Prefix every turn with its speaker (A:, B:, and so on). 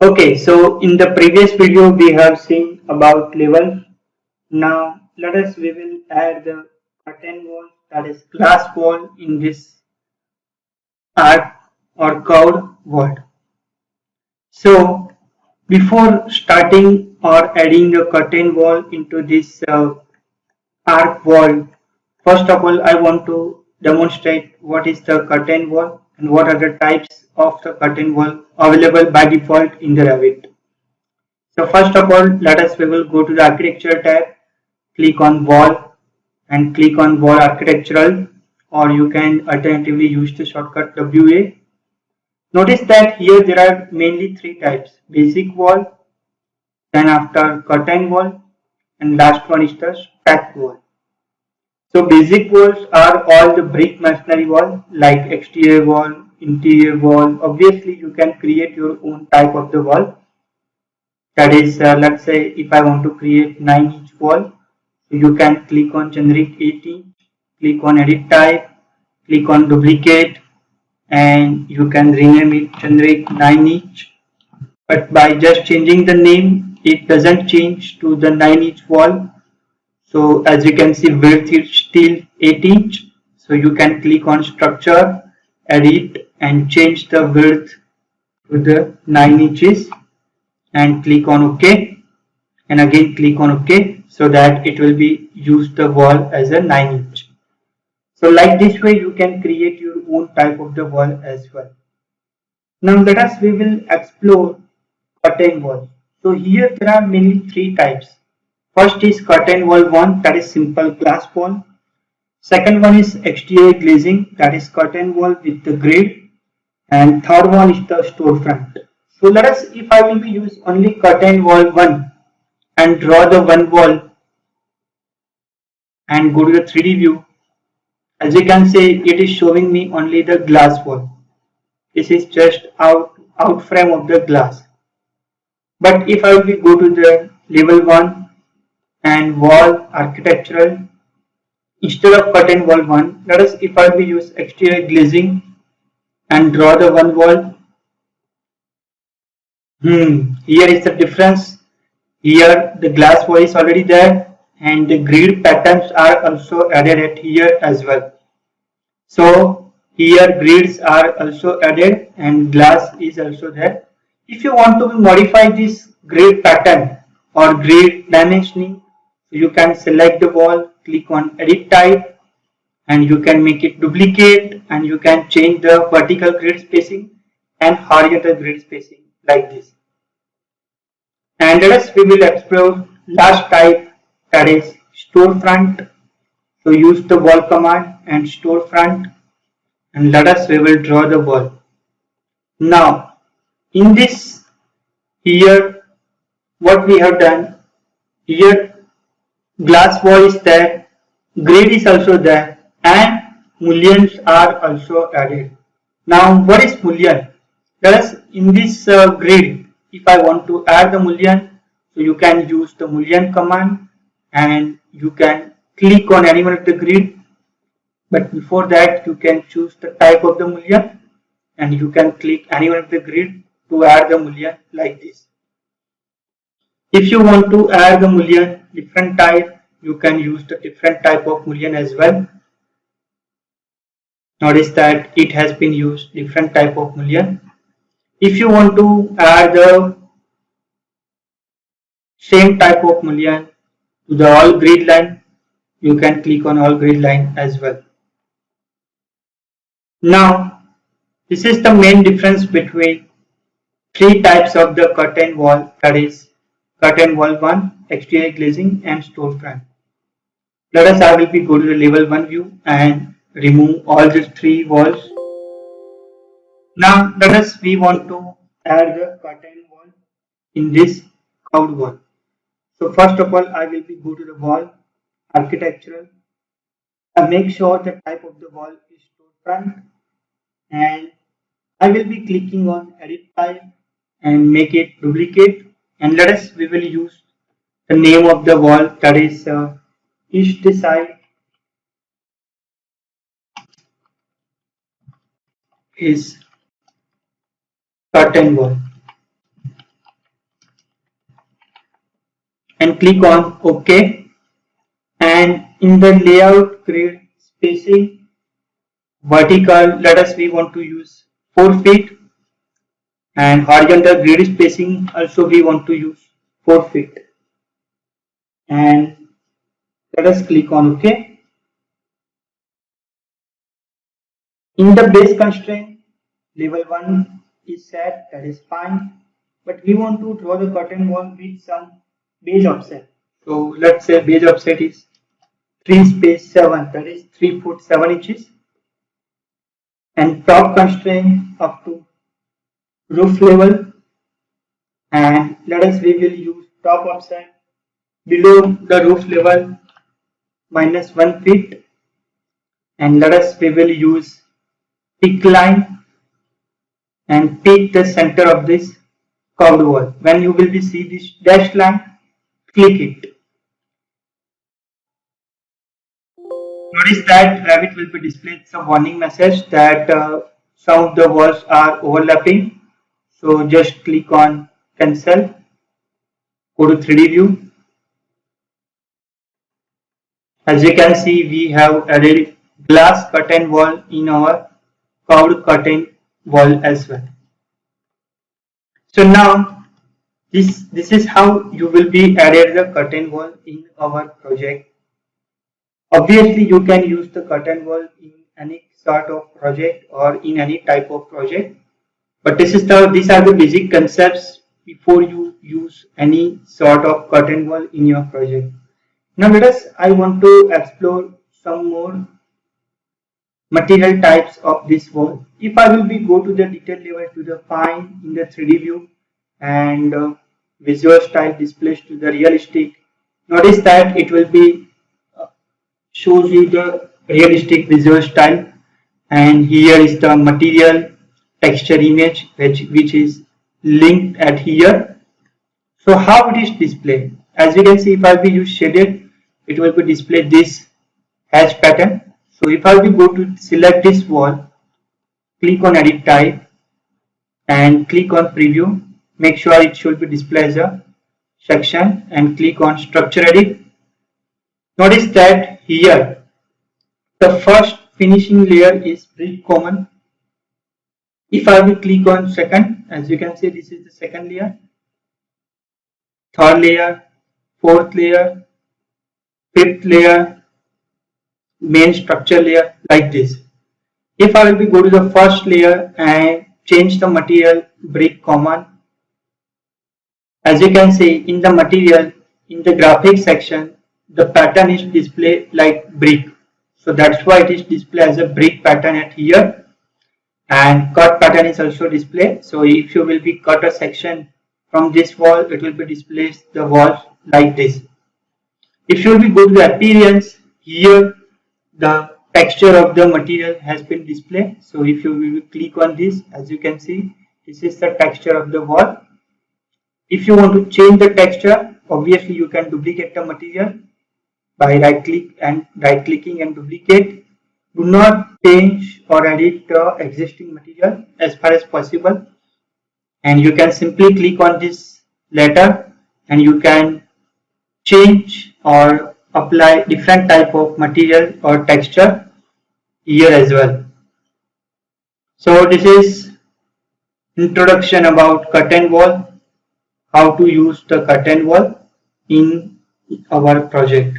A: Okay, so in the previous video we have seen about level. Now we will add the curtain wall, that is glass wall, in this arc or curved wall. So before starting or adding the curtain wall into this arc wall, first of all I want to demonstrate what is the curtain wall and what are the types of the curtain wall available by default in the Revit. So first of all, we will go to the architecture tab, click on wall and click on wall architectural, or you can alternatively use the shortcut WA. Notice that here there are mainly three types: basic wall, then after curtain wall, and last one is the stack wall. So basic walls are all the brick masonry wall like exterior wall, interior wall. Obviously you can create your own type of the wall. That is, let's say if I want to create 9-inch wall, so you can click on generate 8-inch, click on edit type, click on duplicate, and you can rename it generate 9-inch. But by just changing the name, it doesn't change to the 9-inch wall. So as you can see, width is still 8-inch. So you can click on structure, edit, and change the width to the 9 inches and click on OK, and again click on OK, so that it will be use the wall as a 9-inch. So like this way you can create your own type of the wall as well. Now we will explore curtain wall. So here there are mainly three types. First is curtain wall 1, that is simple glass wall. Second one is exterior glazing, that is curtain wall with the grid. And third one is the storefront. So if I will be use only curtain wall 1 and draw the one wall and go to the 3D view, as you can see, it is showing me only the glass wall. This is just out frame of the glass. But if I will go to the level 1 and wall architectural, instead of curtain wall 1, if I will use exterior glazing and draw the one wall. Here is the difference. Here the glass wall is already there and the grid patterns are also added at here as well. So here grids are also added and glass is also there. If you want to modify this grid pattern or grid dimensioning, you can select the wall, click on edit type, and you can make it duplicate, and you can change the vertical grid spacing and horizontal grid spacing like this. And we will explore last type, that is storefront. So use the wall command and storefront, and we will draw the wall. Now in this, here what we have done, here glass wall is there, grid is also there, and mullions are also added. Now what is mullion? In this grid, if I want to add the mullion, so you can use the mullion command and you can click on any one of the grid. But before that, you can choose the type of the mullion and you can click any one of the grid to add the mullion like this. If you want to add the mullion different type, you can use the different type of mullion as well. Notice that it has been used different type of mullion. If you want to add the same type of mullion to the all grid line, you can click on all grid line as well. Now this is the main difference between three types of the curtain wall, that is curtain wall 1, exterior glazing, and storefront. I will be go to the level 1 view and remove all the three walls. Now we want to add the curtain wall in this curved wall. So first of all, I will be go to the wall architectural and make sure the type of the wall is storefront, and I will be clicking on edit type and make it duplicate, and we will use the name of the wall, that is east side is curtain wall. and click on OK. And in the layout grid spacing, vertical, we want to use 4 feet, and horizontal grid spacing also we want to use 4 feet. And let us click on OK. In the base constraint, level 1 is set, that is fine, but we want to draw the curtain wall with some base offset. So let's say base offset is 3 space 7, that is 3 foot 7 inches, and top constraint up to roof level, and we will use top offset below the roof level minus 1 feet, and we will use peak line and pick the center of this curved wall. When you will see this dashed line, click it. Notice that Revit will be displayed some warning message that some of the walls are overlapping. So just click on cancel, go to 3D view. As you can see, we have added glass curtain wall in our curved curtain wall as well. So now this is how you will be added the curtain wall in our project. Obviously, you can use the curtain wall in any sort of project or in any type of project, but these are the basic concepts before you use any sort of curtain wall in your project. Now I want to explore some more material types of this wall. If I will be go to the detail level to the fine in the 3D view and visual style displays to the realistic, notice that it will be shows you the realistic visual style, and here is the material texture image which is linked at here. So how it is displayed? As you can see, if I will use shaded, it will be displayed this hatch pattern. So if I will go to select this wall, click on edit type and click on preview, make sure it should be displayed as a section, and click on structure edit. Notice that here the first finishing layer is brick common. If I will click on second, as you can see, this is the second layer, third layer, fourth layer, fifth layer, main structure layer, like this. If I will be go to the first layer and change the material brick common, as you can see in the material, in the graphic section, the pattern is displayed like brick. So that's why it is displayed as a brick pattern at here, and cut pattern is also displayed. So if you will be cut a section from this wall, it will be displayed the walls like this. If you will be go to the appearance, here the texture of the material has been displayed. So if you will click on this, as you can see, this is the texture of the wall. If you want to change the texture, obviously you can duplicate the material by right clicking and duplicate. Do not change or edit the existing material as far as possible, and you can simply click on this letter and you can change or apply different type of material or texture here as well. So this is introduction about curtain wall, how to use the curtain wall in our project.